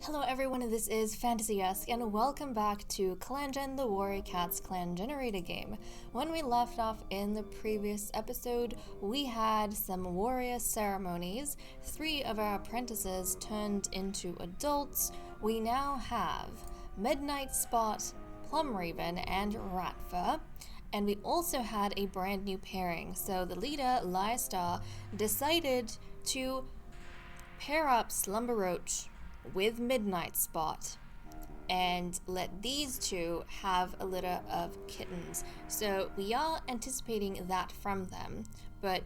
Hello everyone, this is Fantasy-esque, and welcome back to ClanGen, the Warrior Cats clan generator game. When we left off in the previous episode, we had some warrior ceremonies. 3 of our apprentices turned into adults. We now have Midnight Spot, Plum Raven, and Ratfur. And we also had a brand new pairing. So the leader, Lyastar, decided to pair up Slumber Roach with Midnight Spot and let these two have a litter of kittens. So we are anticipating that from them, but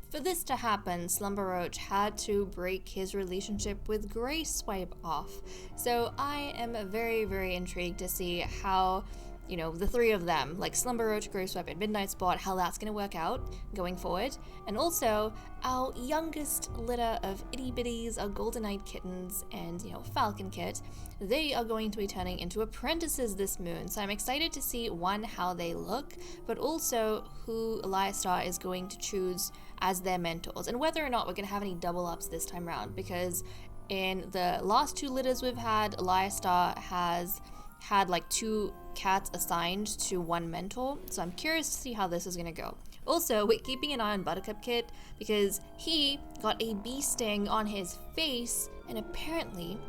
for this to happen, Slumber Roach had to break his relationship with Grey Swipe off. So I am very, very intrigued to see how, the 3 of them, like Slumber Roach, Grey Swipe, and Midnight Spot, how that's going to work out going forward. And also, our youngest litter of itty-bitties, our golden-eyed kittens, and, Falcon Kit, they are going to be turning into apprentices this moon. So I'm excited to see, one, how they look, but also who Lyastar is going to choose as their mentors, and whether or not we're going to have any double-ups this time around, because in the last 2 litters we've had, Lyastar has had like 2 cats assigned to 1 mentor, so I'm curious to see how this is gonna go. Also, we're keeping an eye on Buttercup Kit because he got a bee sting on his face, and apparently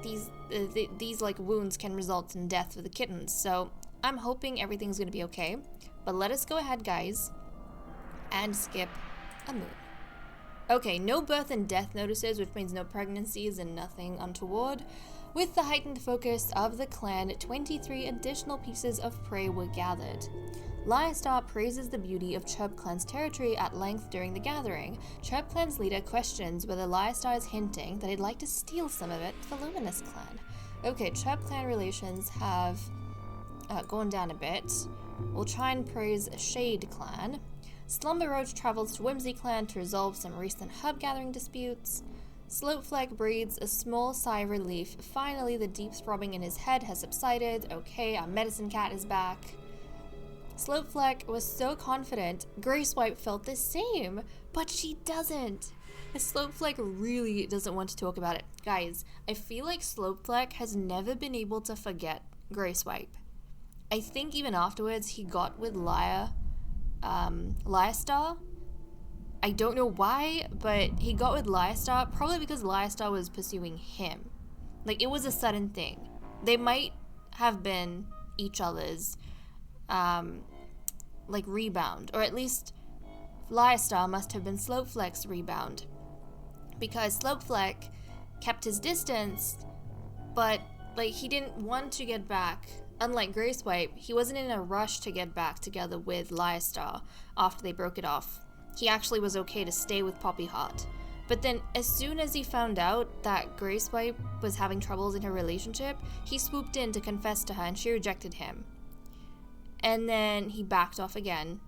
these like wounds can result in death for the kittens. So I'm hoping everything's gonna be okay. But let us go ahead, guys, and skip a moon. Okay, no birth and death notices, which means no pregnancies and nothing untoward. With the heightened focus of the clan, 23 additional pieces of prey were gathered. Lyastar praises the beauty of Chirp Clan's territory at length during the gathering. Chirp Clan's leader questions whether Lyastar is hinting that he'd like to steal some of it for the Luminous Clan. Okay, Chirp Clan relations have gone down a bit. We'll try and praise Shade Clan. Slumber Roach travels to Whimsy Clan to resolve some recent hub gathering disputes. Slopefleck breathes a small sigh of relief. Finally, the deep throbbing in his head has subsided. Okay, our medicine cat is back. Slopefleck was so confident. Grey Swipe felt the same, but she doesn't. Slopefleck really doesn't want to talk about it. Guys, I feel like Slopefleck has never been able to forget Grey Swipe. I think even afterwards he got with Lyastar. I don't know why, but he got with Lyastar, probably because Lyastar was pursuing him. Like, it was a sudden thing. They might have been each other's, rebound. Or at least Lyastar must have been Slopefleck's rebound. Because Slopefleck kept his distance, but, he didn't want to get back. Unlike Grey Swipe, he wasn't in a rush to get back together with Lyastar after they broke it off. He actually was okay to stay with Poppy Heart. But then, as soon as he found out that Grey Swipe was having troubles in her relationship, he swooped in to confess to her and she rejected him. And then he backed off again.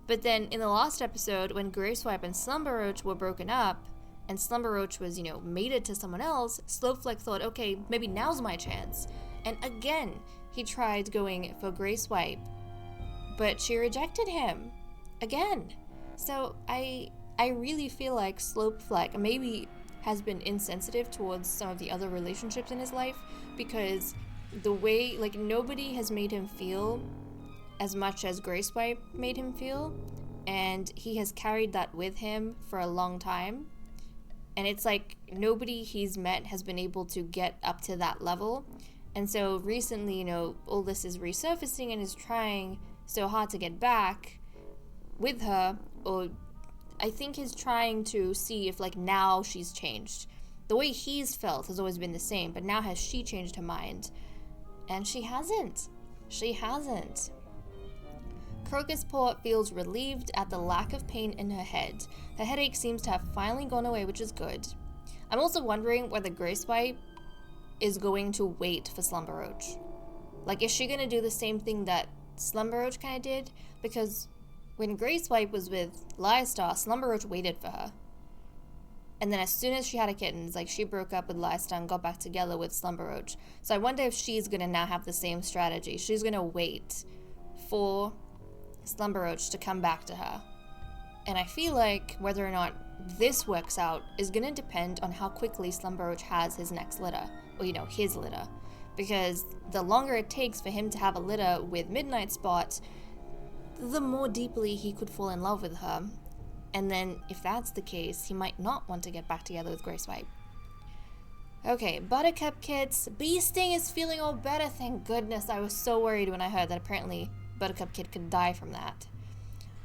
But then, in the last episode, when Grey Swipe and Slumber Roach were broken up, and Slumber Roach was, mated to someone else, Slopefleck thought, okay, maybe now's my chance. And again, he tried going for Grey Swipe, but she rejected him. Again. So I really feel like Slopefleck maybe has been insensitive towards some of the other relationships in his life, because the way, nobody has made him feel as much as Grey Swipe made him feel, and he has carried that with him for a long time. And it's like nobody he's met has been able to get up to that level. And so recently, all this is resurfacing and is trying so hard to get back with her, or I think he's trying to see if now she's changed. The way he's felt has always been the same, but now has she changed her mind? And she hasn't. She hasn't. Crocus Paw feels relieved at the lack of pain in her head. The headache seems to have finally gone away, which is good. I'm also wondering whether Grey Swipe is going to wait for Slumber Roach. Is she going to do the same thing that Slumber Roach kind of did? Because when Grey Swipe was with Lyastar, Slumber Roach waited for her. And then as soon as she had a kitten, she broke up with Lyastar and got back together with Slumber Roach. So I wonder if she's going to now have the same strategy. She's going to wait for Slumber Roach to come back to her. And I feel like whether or not this works out is going to depend on how quickly Slumberroach has his next litter, or his litter, because the longer it takes for him to have a litter with Midnight Spot, the more deeply he could fall in love with her. And then if that's the case, he might not want to get back together with Grey Swipe. Okay, Buttercup Kits. Bee Sting is feeling all better, thank goodness. I was so worried when I heard that apparently Buttercup Kit could die from that.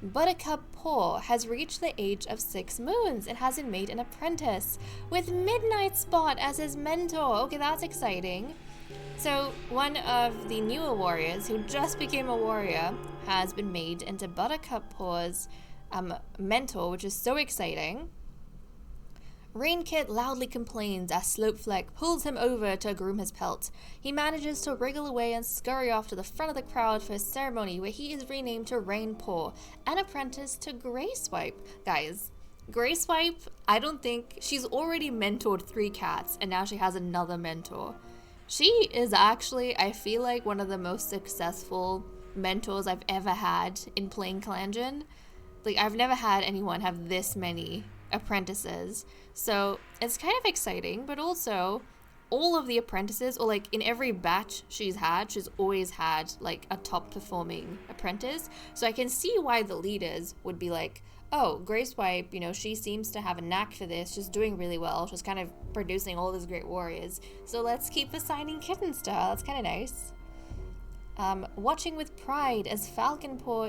Buttercup Paw has reached the age of 6 moons and has been made an apprentice with Midnight Spot as his mentor. Okay, that's exciting. So one of the newer warriors who just became a warrior has been made into Buttercup Paw's mentor, which is so exciting. Rainkit loudly complains as Slopefleck pulls him over to groom his pelt. He manages to wriggle away and scurry off to the front of the crowd for his ceremony, where he is renamed to Rainpaw, an apprentice to Grey Swipe. Guys, Grey Swipe, I don't think she's already mentored 3 cats, and now she has another mentor. She is actually, I feel like, one of the most successful mentors I've ever had in playing ClanGen. Like, I've never had anyone have this many apprentices, so it's kind of exciting. But also, all of the apprentices, or like in every batch she's always had like a top performing apprentice, so I can see why the leaders would be like, oh, Grey Swipe, she seems to have a knack for this, she's doing really well, she's kind of producing all these great warriors, so let's keep assigning kittens to her. That's kind of nice. Watching with pride as Falconpaw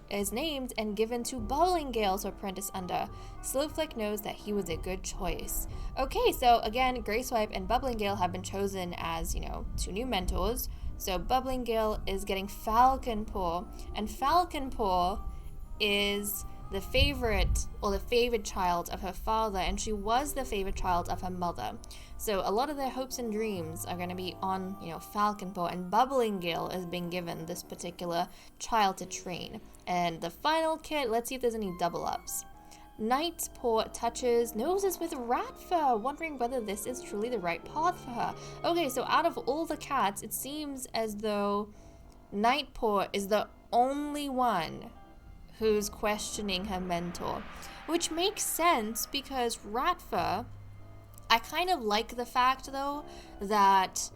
is named and given to Bowling Gale to apprentice under. Slowflick knows that he was a good choice. Okay, so again, Grey Swipe and Bubbling Gale have been chosen as, 2 new mentors. So Bubbling Gale is getting Falconpaw, and Falconpaw is the favorite child of her father, and she was the favorite child of her mother. So a lot of their hopes and dreams are going to be on, Falconpaw, and Bubbling Gale is being given this particular child to train. And the final kit, let's see if there's any double ups. Nightpaw touches noses with rat fur, wondering whether this is truly the right path for her. Okay, so out of all the cats, it seems as though Nightpaw is the only one who's questioning her mentor, which makes sense because rat fur, I kind of like the fact though that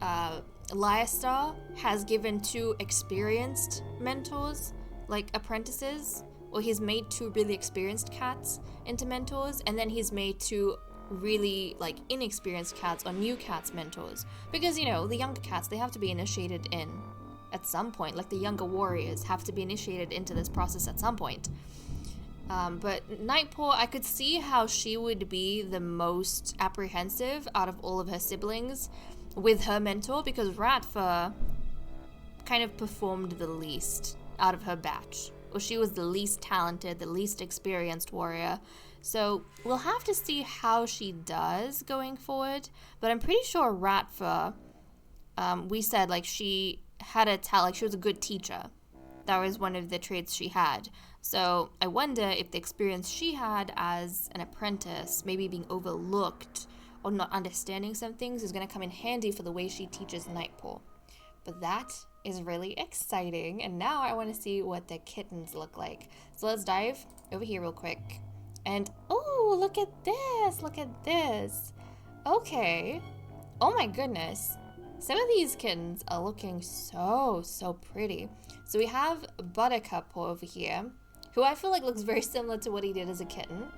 Lyastar has given 2 experienced mentors, like apprentices, or he's made 2 really experienced cats into mentors, and then he's made 2 really like inexperienced cats or new cats mentors, because the younger cats, they have to be initiated in at some point, like the younger warriors have to be initiated into this process at some point. But Nightpaw, I could see how she would be the most apprehensive out of all of her siblings with her mentor, because Ratfur kind of performed the least out of her batch, or she was the least talented, the least experienced warrior. So we'll have to see how she does going forward, but I'm pretty sure Ratfur, we said like she had a talent, like she was a good teacher. That was one of the traits she had. So I wonder if the experience she had as an apprentice, maybe being overlooked or not understanding some things, is going to come in handy for the way she teaches Nightpaw. But that is really exciting, and now I want to see what the kittens look like. So let's dive over here real quick. And oh, look at this. Okay. Oh my goodness. Some of these kittens are looking so pretty. So we have Buttercup over here, who I feel like looks very similar to what he did as a kitten.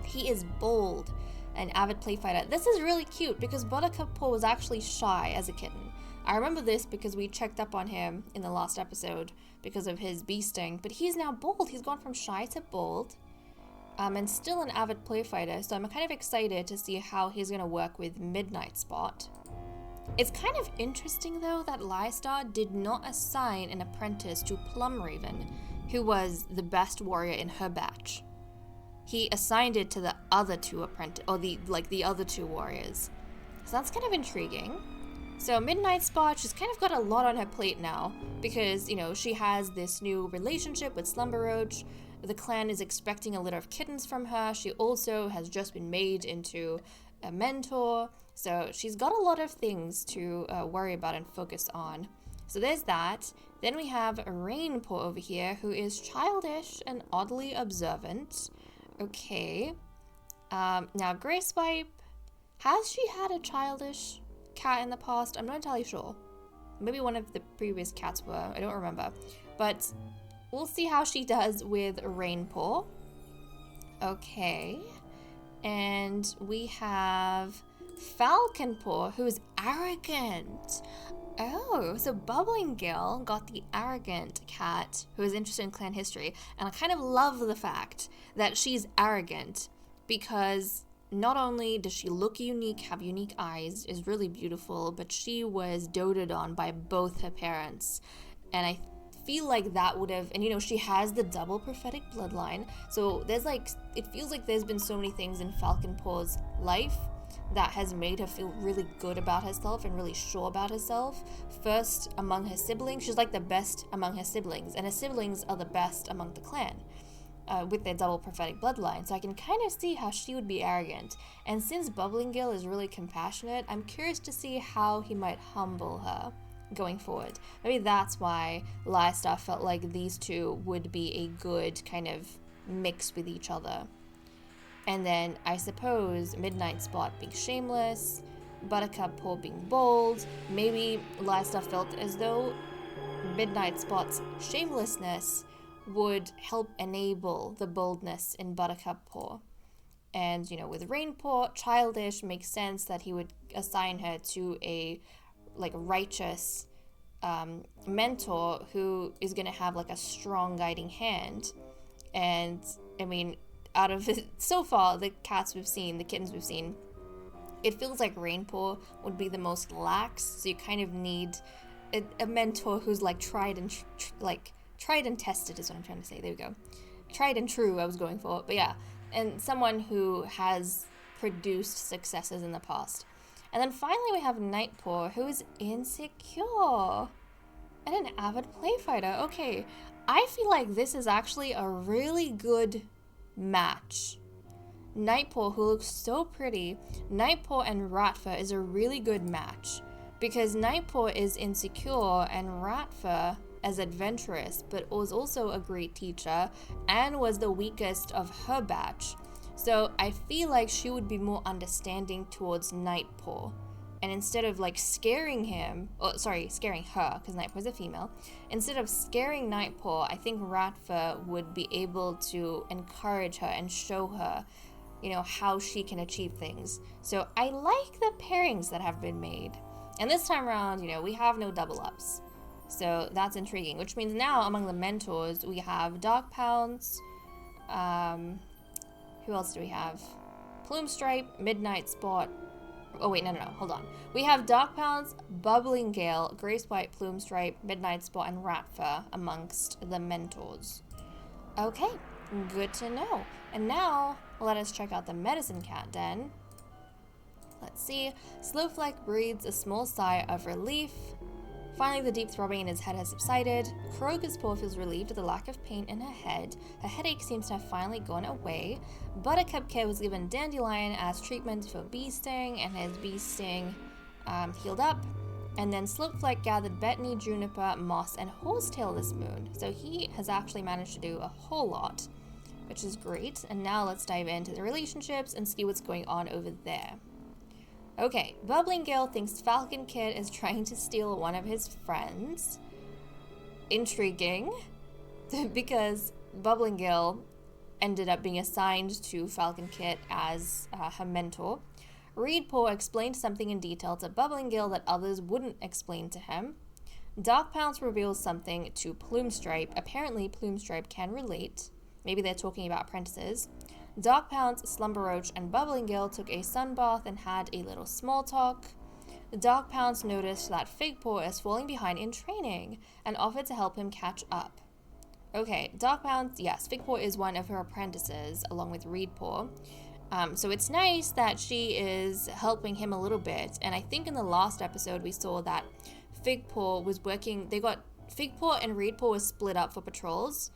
He is bold, an avid play fighter. This is really cute because Buttercup was actually shy as a kitten. I remember this because we checked up on him in the last episode because of his bee sting, but he's now bold. He's gone from shy to bold, and still an avid play fighter. So I'm kind of excited to see how he's going to work with Midnight Spot. It's kind of interesting though that Lyastar did not assign an apprentice to Plumraven, who was the best warrior in her batch. He assigned it to the other 2 the other 2 warriors. So that's kind of intriguing. So Midnight Spot, she's kind of got a lot on her plate now because, she has this new relationship with Slumberroach. The clan is expecting a litter of kittens from her. She also has just been made into a mentor. So she's got a lot of things to worry about and focus on. So there's that. Then we have Rainpaw over here, who is childish and oddly observant. Okay. Now Grace Wipe, has she had a childish cat in the past? I'm not entirely sure. Maybe one of the previous cats were. I don't remember. But we'll see how she does with Rainpaw. Okay. And we have Falconpaw, who's arrogant. Oh, so Bubbling Gill got the arrogant cat who is interested in clan history. And I kind of love the fact that she's arrogant because not only does she look unique, have unique eyes, is really beautiful, but she was doted on by both her parents. And I feel like that would have, and you know, she has the double prophetic bloodline. So there's like, it feels like there's been so many things in Falconpaw's life that has made her feel really good about herself and really sure about herself. First, among her siblings, she's like the best among her siblings, and her siblings are the best among the clan with their double prophetic bloodline. So I can kind of see how she would be arrogant. And since Bubbling Gill is really compassionate, I'm curious to see how he might humble her going forward. Maybe that's why Lystar felt like these two would be a good kind of mix with each other. And then I suppose Midnight Spot being shameless, Buttercup Paw being bold. Maybe Lystar felt as though Midnight Spot's shamelessness would help enable the boldness in Buttercup Paw. And, you know, with Rainpaw, childish, makes sense that he would assign her to a, like, righteous mentor who is going to have, like, a strong guiding hand. And, I mean, out of so far, the cats we've seen, the kittens we've seen, it feels like Rainpaw would be the most lax, so you kind of need a mentor who's like tried and tested is what I'm trying to say. There we go. Tried and true I was going for, but yeah, and someone who has produced successes in the past. And then finally we have Nightpaw, who's insecure and an avid play fighter. Okay, I feel like this is actually a really good match. Nightpaw, who looks so pretty, Nightpaw and Ratfur is a really good match because Nightpaw is insecure and Ratfur is adventurous, but was also a great teacher and was the weakest of her batch. So I feel like she would be more understanding towards Nightpaw. And instead of like scaring her, because Nightpaw is a female, instead of scaring Nightpaw, I think Ratfur would be able to encourage her and show her, you know, how she can achieve things. So I like the pairings that have been made. And this time around, you know, we have no double ups. So that's intriguing, which means now among the mentors, we have Dark Pounce, who else do we have? Plumestripe, Midnight Spot. Oh wait, no, hold on. We have Dark Pounce, Bubbling Gale, Grace White, Plumestripe, Midnight Spot, and Ratfur amongst the mentors. Okay, good to know. And now, let us check out the Medicine Cat Den. Let's see. Slowfleck breathes a small sigh of relief. Finally, the deep throbbing in his head has subsided. Kroger's paw feels relieved at the lack of pain in her head. Her headache seems to have finally gone away. Buttercup Care was given Dandelion as treatment for bee sting, and his bee sting healed up. And then Slopefleck gathered Betony, Juniper, Moss, and Horsetail this moon. So he has actually managed to do a whole lot, which is great. And now let's dive into the relationships and see what's going on over there. Okay, Bubbling Gale thinks Falcon Kid is trying to steal one of his friends. Intriguing, because Bubbling Gale ended up being assigned to Falcon Kid as her mentor. Reedpaw explained something in detail to Bubbling Gale that others wouldn't explain to him. Dark Pounce reveals something to Plumestripe. Apparently, Plumestripe can relate. Maybe they're talking about apprentices. Dark Pounce, Slumberroach, and Bubbling Gale took a sunbath and had a little small talk. Dark Pounce noticed that Figpaw is falling behind in training and offered to help him catch up. Okay, Dark Pounce, yes, Figpaw is one of her apprentices along with Reedpaw. So it's nice that she is helping him a little bit. And I think in the last episode we saw that Figpaw was working, Figpaw and Reedpaw was split up for patrols.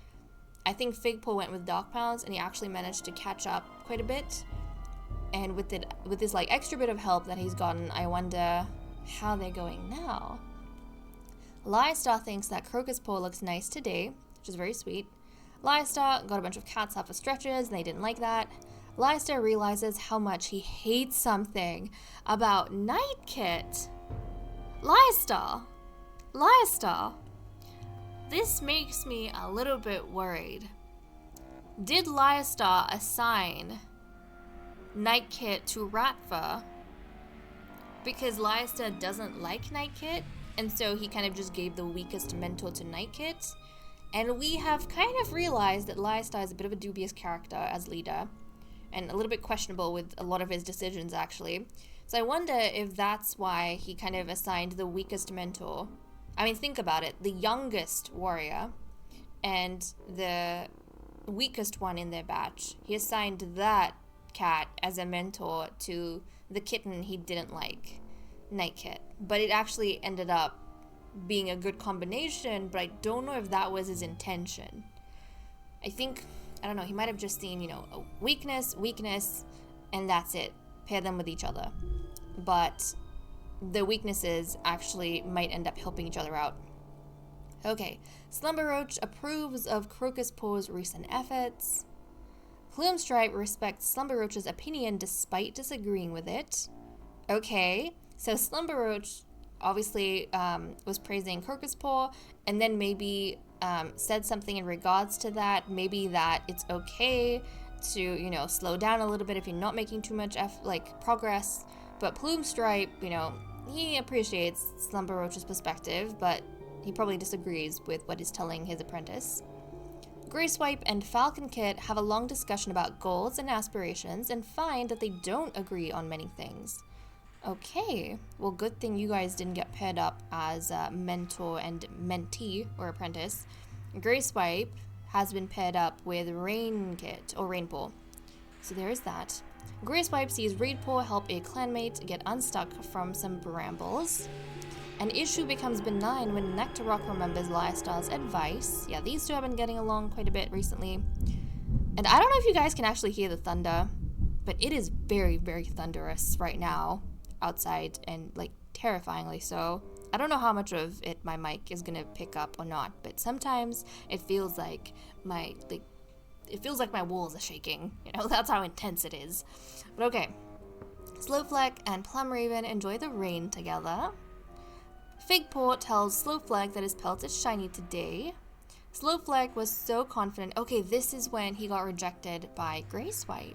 I think Figpaw went with Dark Pounce and he actually managed to catch up quite a bit. And with this like extra bit of help that he's gotten, I wonder how they're going now. Lystar thinks that Crocus Paw looks nice today, which is very sweet. Lystar got a bunch of cats up for stretches and they didn't like that. Lystar realizes how much he hates something about Nightkit. Lystar. This makes me a little bit worried. Did Lystar assign Nightkit to Ratfa because Lystar doesn't like Nightkit, and so he kind of just gave the weakest mentor to Nightkit? And we have kind of realized that Lystar is a bit of a dubious character as leader, and a little bit questionable with a lot of his decisions, actually. So I wonder if that's why he kind of assigned the weakest mentor. I mean, think about it. The youngest warrior and the weakest one in their batch. He assigned that cat as a mentor to the kitten he didn't like, Nightkit. But it actually ended up being a good combination, but I don't know if that was his intention. I don't know, he might have just seen, a weakness, and that's it. Pair them with each other. But the weaknesses actually might end up helping each other out. Okay, Slumberroach approves of Crocus Paw's recent efforts. Plumestripe respects Slumberroach's opinion despite disagreeing with it. Okay, so Slumberroach obviously was praising Crocus Paw, and then maybe said something in regards to that. Maybe that it's okay to, slow down a little bit if you're not making too much progress. But Plumestripe, he appreciates Slumberroach's perspective, but he probably disagrees with what he's telling his apprentice. Greyswipe and Falconkit have a long discussion about goals and aspirations and find that they don't agree on many things. Okay, well, good thing you guys didn't get paired up as mentor and mentee or apprentice. Greyswipe has been paired up with Rainkit or Rainpaw. So there is that. Greyswipe sees Reedpaw help a clanmate get unstuck from some brambles. An issue becomes benign when Nectarrock remembers Lystar's advice. Yeah, these two have been getting along quite a bit recently. And I don't know if you guys can actually hear the thunder, but it is very, very thunderous right now outside, and terrifyingly so. I don't know how much of it my mic is gonna pick up or not, but sometimes it feels like my walls are shaking. That's how intense it is. But okay. Slowfleck and Plumraven enjoy the rain together. Figpaw tells Slowfleck that his pelt is shiny today. Slowfleck was so confident. Okay, this is when he got rejected by Greyswipe.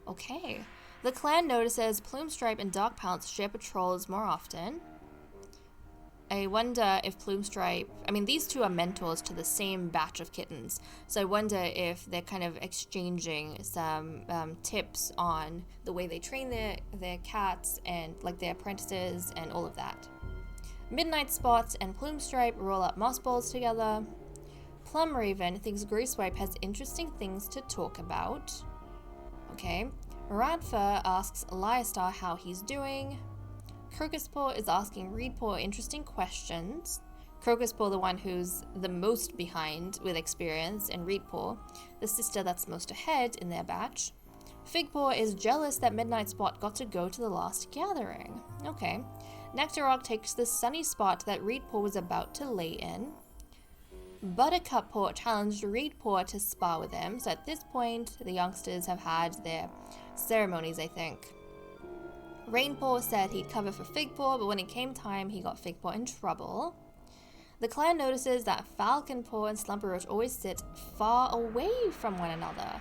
Okay. The clan notices Plumestripe and Darkpounce share patrols more often. I wonder if Plumestripe... these two are mentors to the same batch of kittens, so I wonder if they're kind of exchanging some tips on the way they train their cats and, their apprentices and all of that. Midnight Spot and Plumestripe roll up moss balls together. Plumraven thinks Greyswipe has interesting things to talk about. Okay. Radfa asks Lystar how he's doing. Crocuspaw is asking Reedpaw interesting questions. Crocuspaw, the one who's the most behind with experience, and Reedpaw, the sister that's most ahead in their batch. Figpaw is jealous that Midnight Spot got to go to the last gathering. Okay. Nectarrock takes the sunny spot that Reedpaw was about to lay in. Buttercuppaw challenged Reedpaw to spar with him, so at this point, the youngsters have had their ceremonies, I think. Rainpaw said he'd cover for Figpaw, but when it came time, he got Figpaw in trouble. The clan notices that Falconpaw and Slumberroach always sit far away from one another.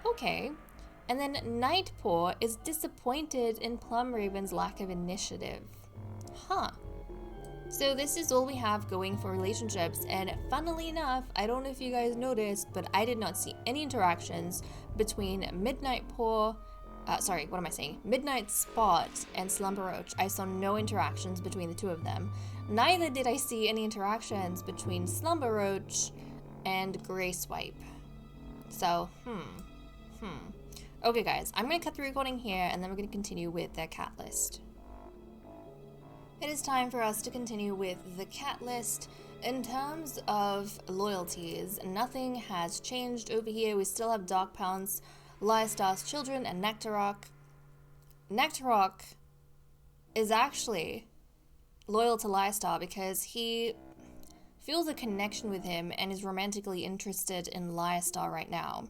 Okay. And then Nightpaw is disappointed in Plumraven's lack of initiative. Huh. So this is all we have going for relationships, and funnily enough, I don't know if you guys noticed, but I did not see any interactions between Midnight Spot and Slumberroach. I saw no interactions between the two of them. Neither did I see any interactions between Slumberroach and Greyswipe. So, Okay guys, I'm going to cut the recording here, and then we're going to continue with the cat list. It is time for us to continue with the cat list. In terms of loyalties, nothing has changed over here. We still have Darkpounce, Lystar's children, and Nectarrock. Nectarrock is actually loyal to Lystar because he feels a connection with him and is romantically interested in Lyastar right now.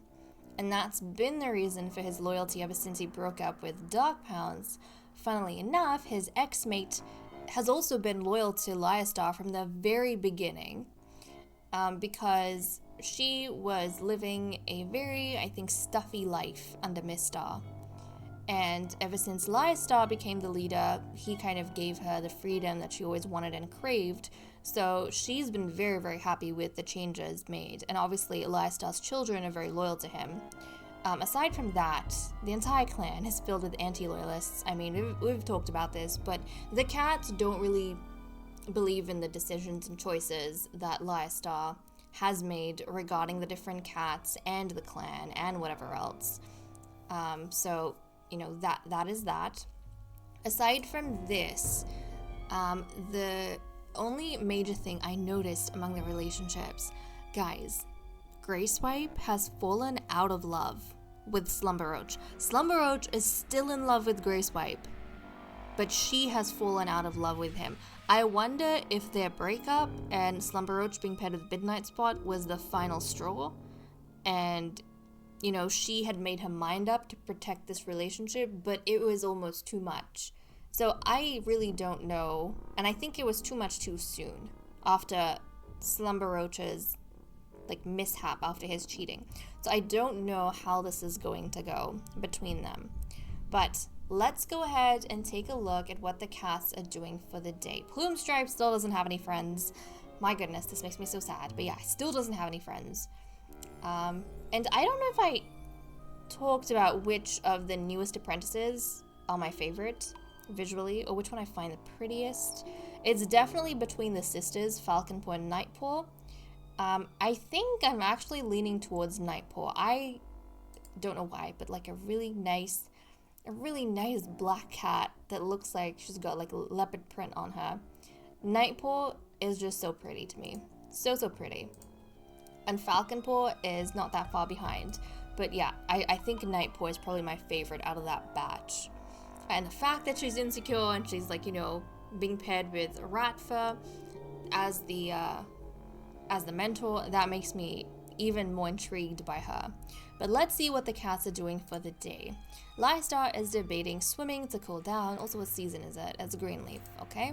And that's been the reason for his loyalty ever since he broke up with Darkpounds. Funnily enough, his ex-mate has also been loyal to Lyastar from the very beginning, because she was living a very, I think, stuffy life under Mistar. And ever since Lyastar became the leader, he kind of gave her the freedom that she always wanted and craved. So she's been very, very happy with the changes made. And obviously, Lyastar's children are very loyal to him. Aside from that, the entire clan is filled with anti-loyalists. I mean, we've talked about this, but the cats don't really believe in the decisions and choices that Lyastar has made regarding the different cats and the clan and whatever else. So, you know, that is that. Aside from this, the only major thing I noticed among the relationships, guys, Greyswipe has fallen out of love with Slumberroach. Slumberroach is still in love with Greyswipe, but she has fallen out of love with him. I wonder if their breakup and Slumberroach being paired with Midnight Spot was the final straw, and, you know, she had made her mind up to protect this relationship, but it was almost too much. So I really don't know, and I think it was too much too soon after Slumberroach's mishap after his cheating. So I don't know how this is going to go between them. But let's go ahead and take a look at what the cats are doing for the day. Plumestripe still doesn't have any friends. My goodness, this makes me so sad. But yeah, still doesn't have any friends. And I don't know if I talked about which of the newest apprentices are my favorite visually, or which one I find the prettiest. It's definitely between the sisters, Falconpaw and Nightpaw. I think I'm actually leaning towards Nightpaw. I don't know why, but a really nice black cat that looks like she's got a leopard print on her. Nightpaw is just so pretty to me. So pretty. And Falconpaw is not that far behind. But yeah, I think Nightpaw is probably my favorite out of that batch. And the fact that she's insecure and she's being paired with Ratfa as the mentor, that makes me even more intrigued by her. But let's see what the cats are doing for the day. Lyastar is debating swimming to cool down. Also, what season is it? It's Greenleaf, okay?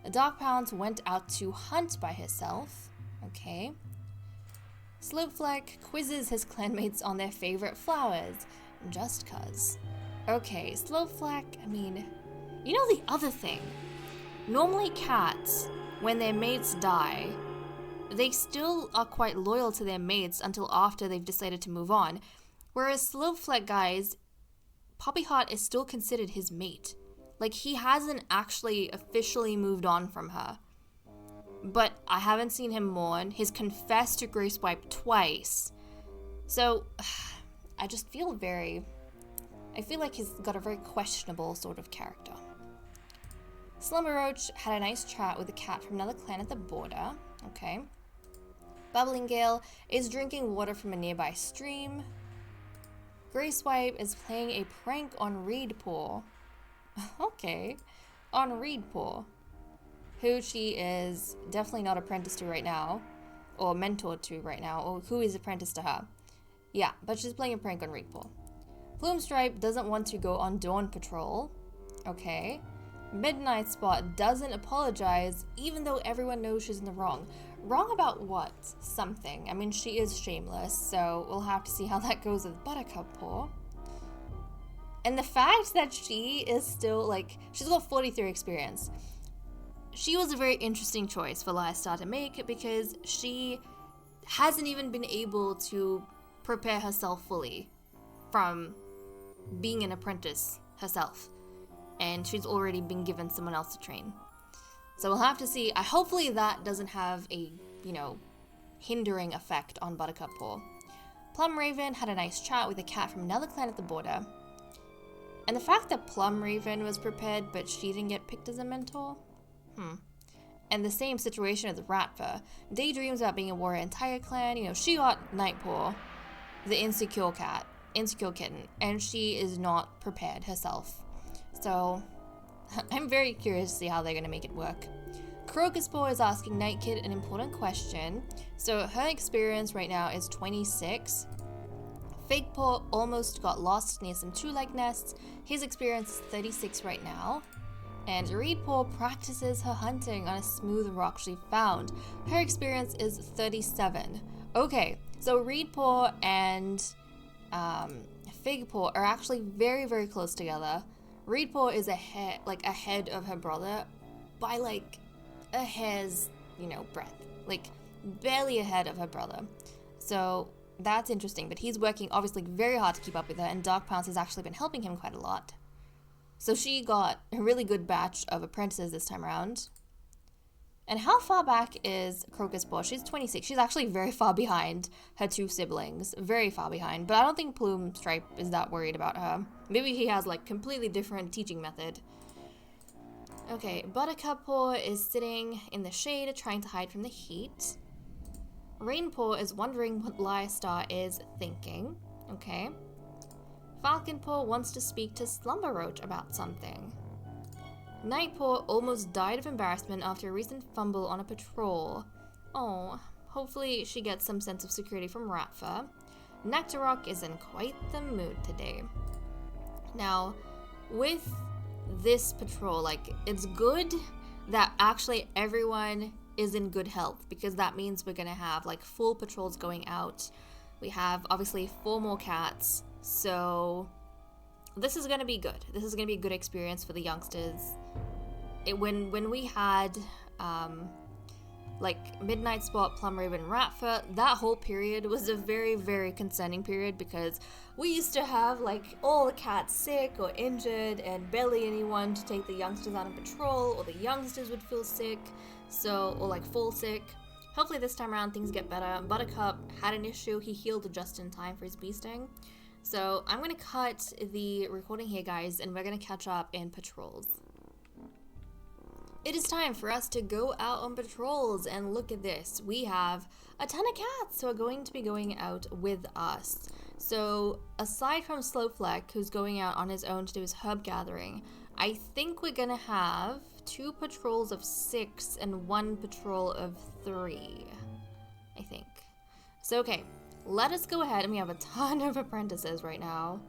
The Darkpounds went out to hunt by herself, okay? Slopefleck quizzes his clanmates on their favorite flowers, just cuz. Okay, Slopefleck, I mean, you know the other thing. Normally cats, when their mates die, they still are quite loyal to their mates until after they've decided to move on. Whereas Slopefleck, guys, Poppyheart is still considered his mate. He hasn't actually officially moved on from her. But I haven't seen him mourn. He's confessed to Greyswipe twice. So, I just feel I feel like he's got a very questionable sort of character. Slumberroach had a nice chat with a cat from another clan at the border. Okay. Bubbling Gale is drinking water from a nearby stream. Greyswipe is playing a prank on Reedpaw. Okay. On Reedpaw, who she is definitely not apprenticed to right now, or mentored to right now, or who is apprenticed to her. Yeah, but she's playing a prank on Reedpaw. Plumestripe doesn't want to go on Dawn Patrol. Okay. Midnight Spot doesn't apologize, even though everyone knows she's in the wrong. Wrong about what? Something. I mean, she is shameless, so we'll have to see how that goes with Buttercup Paw. And the fact that she is still, she's got 43 experience. She was a very interesting choice for Lyastar to make, because she hasn't even been able to prepare herself fully from being an apprentice herself. And she's already been given someone else to train. So we'll have to see. Hopefully that doesn't have a, hindering effect on Buttercup Paw. Plum Raven had a nice chat with a cat from another clan at the border. And the fact that Plum Raven was prepared but she didn't get picked as a mentor? And the same situation with Ratfa. Daydreams about being a warrior entire clan. She got Nightpaw, the insecure kitten, and she is not prepared herself. So I'm very curious to see how they're going to make it work. Crocuspaw is asking Night Kid an important question. So her experience right now is 26. Figpaw almost got lost near some two-leg nests. His experience is 36 right now. And Reedpaw practices her hunting on a smooth rock she found. Her experience is 37. Okay, so Reedpaw and Figpaw are actually very, very close together. Reedpaw is ahead of her brother by like a hair's, breadth. Like barely ahead of her brother. So that's interesting, but he's working obviously very hard to keep up with her, and Dark Pounce has actually been helping him quite a lot. So she got a really good batch of apprentices this time around. And how far back is Crocuspaw? She's 26. She's actually very far behind her two siblings. Very far behind. But I don't think Plume Stripe is that worried about her. Maybe he has like completely different teaching method. Okay, Buttercuppaw is sitting in the shade trying to hide from the heat. Rainpaw is wondering what Lyrestar is thinking. Okay. Falconpaw wants to speak to Slumberroach about something. Nightpaw almost died of embarrassment after a recent fumble on a patrol. Oh, hopefully she gets some sense of security from Ratfur. Nectarrock is in quite the mood today. Now, with this patrol, like, it's good that actually everyone is in good health, because that means we're gonna have like full patrols going out. We have obviously 4 more cats, so this is gonna be good. This is gonna be a good experience for the youngsters. When we had like Midnight Spot, Plumraven, Ratfur, that whole period was a very, very concerning period, because we used to have like all the cats sick or injured and barely anyone to take the youngsters out on patrol, or the youngsters would feel sick, or like fall sick. Hopefully this time around things get better. Buttercup had an issue. He healed just in time for his bee sting. So I'm going to cut the recording here, guys, and we're going to catch up in patrols. It is time for us to go out on patrols, and look at this. We have a ton of cats who are going to be going out with us. So aside from Slowfleck, who's going out on his own to do his herb gathering, I think we're going to have 2 patrols of 6 and 1 patrol of 3, I think. So okay, let us go ahead, and we have a ton of apprentices right now.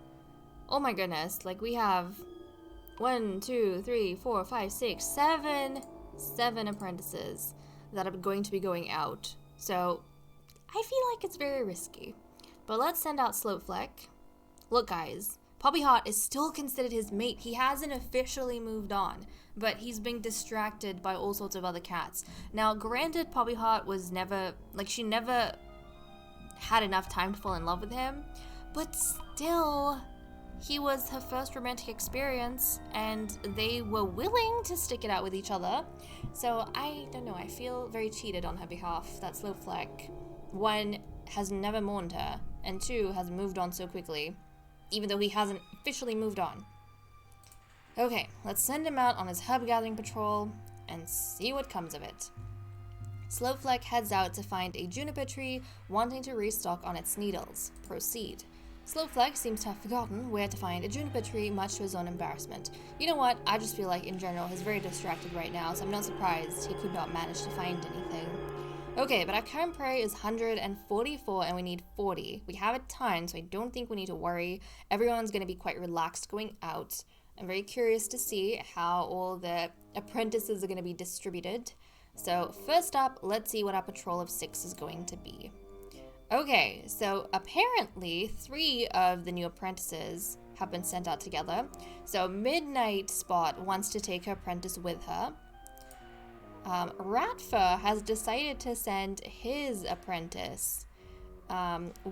Oh my goodness, like we have 1, 2, 3, 4, 5, 6, 7 apprentices that are going to be going out. So I feel like it's very risky. But let's send out Slowfleck. Look guys, Poppyheart is still considered his mate. He hasn't officially moved on, but he's being distracted by all sorts of other cats. Now granted, Poppyheart was never, like she never had enough time to fall in love with him, but still, he was her first romantic experience, and they were willing to stick it out with each other. So I don't know, I feel very cheated on her behalf that Slowfleck, 1, has never mourned her, and 2, has moved on so quickly, even though he hasn't officially moved on. Okay, let's send him out on his herb gathering patrol and see what comes of it. Slowfleck heads out to find a juniper tree, wanting to restock on its needles. Proceed. Slowfleck seems to have forgotten where to find a juniper tree, much to his own embarrassment. You know what, I just feel like in general he's very distracted right now, so I'm not surprised he could not manage to find anything. Okay, but our current prey is 144 and we need 40. We have a ton, so I don't think we need to worry. Everyone's going to be quite relaxed going out. I'm very curious to see how all the apprentices are going to be distributed. So first up, let's see what our patrol of 6 is going to be. Okay, so apparently 3 of the new apprentices have been sent out together. So Midnight Spot wants to take her apprentice with her. Ratfur has decided to send his apprentice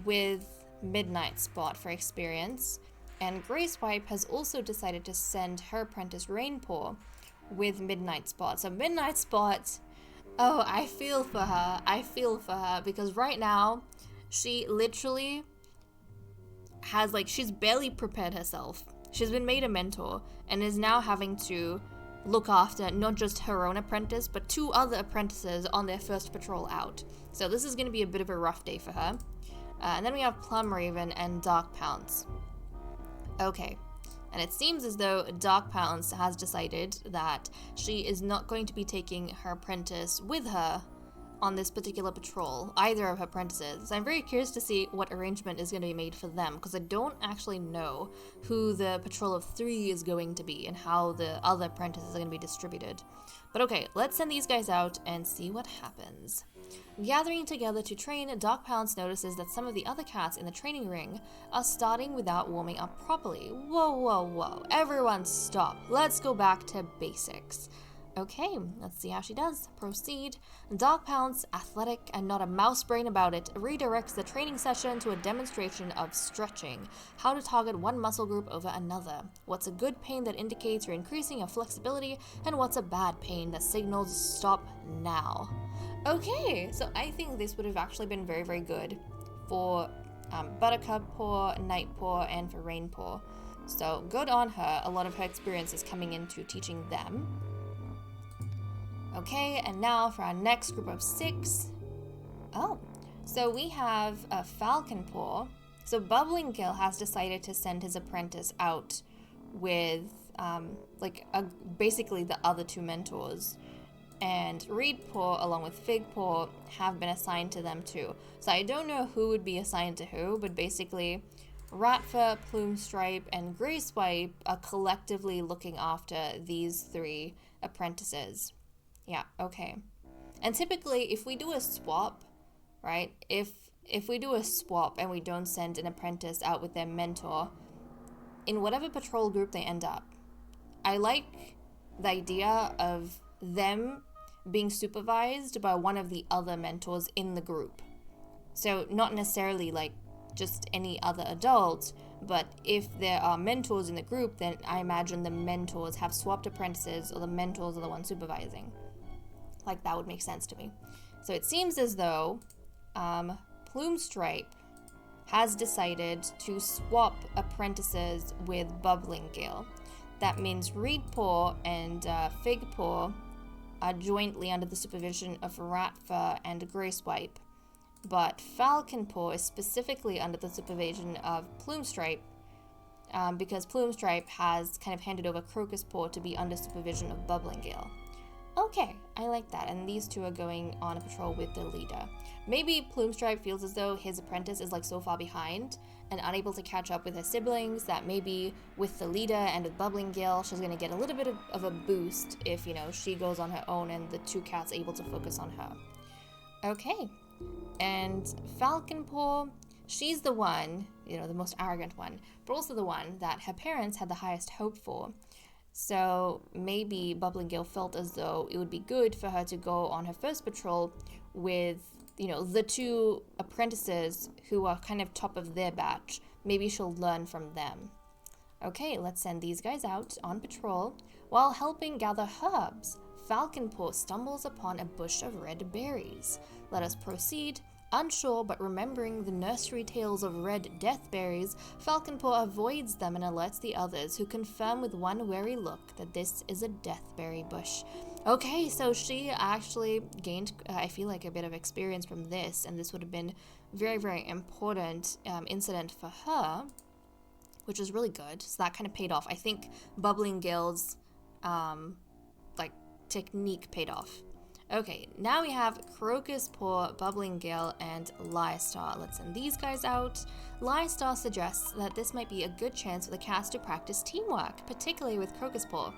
with Midnight Spot for experience. And Gracewipe has also decided to send her apprentice Rainpaw with Midnight Spot. So Midnight Spot, oh, I feel for her. I feel for her because right now she literally has she's barely prepared herself. She's been made a mentor and is now having to look after not just her own apprentice, but 2 other apprentices on their first patrol out. So this is going to be a bit of a rough day for her. And then we have Plumraven and Dark Pounce. Okay, And it seems as though Dark Pounce has decided that she is not going to be taking her apprentice with her on this particular patrol, either of her apprentices. So I'm very curious to see what arrangement is going to be made for them, because I don't actually know who the patrol of 3 is going to be and how the other apprentices are going to be distributed. But okay, let's send these guys out and see what happens. Gathering together to train, Dark Pounce notices that some of the other cats in the training ring are starting without warming up properly. Whoa, whoa, whoa. Everyone stop. Let's go back to basics. Okay, let's see how she does. Proceed. Dark Pounce, athletic and not a mouse brain about it, redirects the training session to a demonstration of stretching, how to target one muscle group over another, what's a good pain that indicates you're increasing your flexibility, and what's a bad pain that signals stop now. Okay, so I think this would have actually been very, very good for Buttercup Paw, Night Paw, and for Rain Paw. So good on her. A lot of her experience is coming into teaching them. Okay, and now for our next group of 6. Oh, so we have a Falcon Paw. So Bubbling Gill has decided to send his apprentice out with basically the other 2 mentors. And Reed Paw along with Fig Paw have been assigned to them too. So I don't know who would be assigned to who, but basically Ratfur, Plumestripe, and Greyswipe are collectively looking after these 3 apprentices. Yeah, okay. And typically, if we do a swap, right, if we do a swap and we don't send an apprentice out with their mentor, in whatever patrol group they end up, I like the idea of them being supervised by one of the other mentors in the group. So not necessarily like just any other adult, but if there are mentors in the group, then I imagine the mentors have swapped apprentices or the mentors are the ones supervising. Like, that would make sense to me. So it seems as though Plumestripe has decided to swap apprentices with Bubbling Gill. That means Reed Paw and Fig Paw are jointly under the supervision of Ratfur and Greyswipe, but Falcon Paw is specifically under the supervision of Plumestripe, because Plumestripe has kind of handed over Crocus Paw to be under supervision of Bubbling Gill. Okay, I like that, and these 2 are going on a patrol with the leader. Maybe Plumestripe feels as though his apprentice is like so far behind and unable to catch up with her siblings that maybe with the leader and with Bubbling Gill, she's going to get a little bit of a boost if, she goes on her own and the 2 cats are able to focus on her. Okay, and Falcon Paw, she's the one, the most arrogant one, but also the one that her parents had the highest hope for. So maybe Bubbling Gill felt as though it would be good for her to go on her first patrol with, the 2 apprentices who are kind of top of their batch. Maybe she'll learn from them. Okay, let's send these guys out on patrol. While helping gather herbs, Falcon Paw stumbles upon a bush of red berries. Let us proceed. Unsure, but remembering the nursery tales of red deathberries, Falcon Paw avoids them and alerts the others, who confirm with one wary look that this is a deathberry bush. Okay, so she actually gained, I feel like, a bit of experience from this, and this would have been very, very important incident for her, which is really good. So that kind of paid off. I think Bubbling Gill's, technique paid off. Okay, now we have Crocus Paw, Bubbling Gill, and Lyestar. Let's send these guys out. Lyestar suggests that this might be a good chance for the cast to practice teamwork, particularly with Crocus Paw.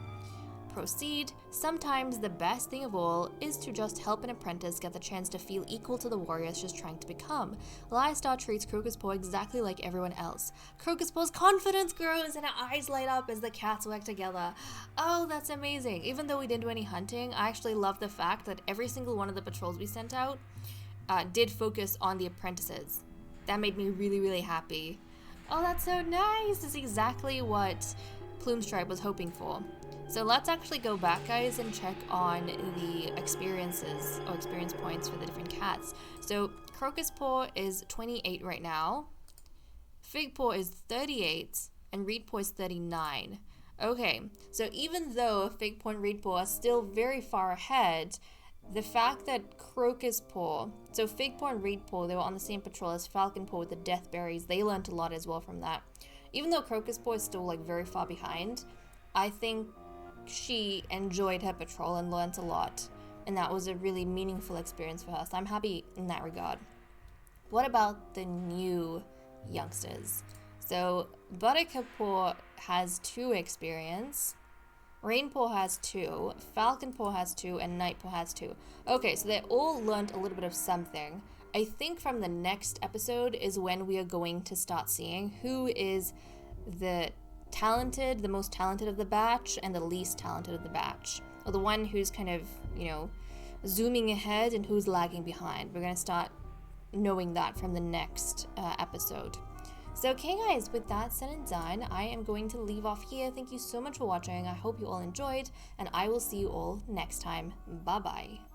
Proceed. Sometimes the best thing of all is to just help an apprentice get the chance to feel equal to the warrior she's trying to become. Lyestar treats Crocus Paw exactly like everyone else. Crocus Paw's confidence grows and her eyes light up as the cats work together. Oh, that's amazing. Even though we didn't do any hunting, I actually love the fact that every single one of the patrols we sent out did focus on the apprentices. That made me really, really happy. Oh, that's so nice. This is exactly what Plumestripe was hoping for. So let's actually go back, guys, and check on the experiences or experience points for the different cats. So Crocus Paw is 28 right now, Fig Paw is 38, and Reed Paw is 39. Okay, so even though Fig Paw and Reed Paw are still very far ahead, the fact that Crocus Paw, so Fig Paw and Reed Paw, they were on the same patrol as Falcon Paw with the Deathberries, they learned a lot as well from that. Even though Crocus Boy is still like very far behind, I think she enjoyed her patrol and learnt a lot, and that was a really meaningful experience for her, so I'm happy in that regard. What about the new youngsters? So Buttercup Paw has 2 experience, Rainpaw has 2, Falcon Paw has 2, and Nightpaw has 2. Okay, so they all learned a little bit of something. I think from the next episode is when we are going to start seeing who is the most talented of the batch, and the least talented of the batch. Or the one who's kind of, zooming ahead and who's lagging behind. We're going to start knowing that from the next episode. So okay guys, with that said and done, I am going to leave off here. Thank you so much for watching. I hope you all enjoyed, and I will see you all next time. Bye bye.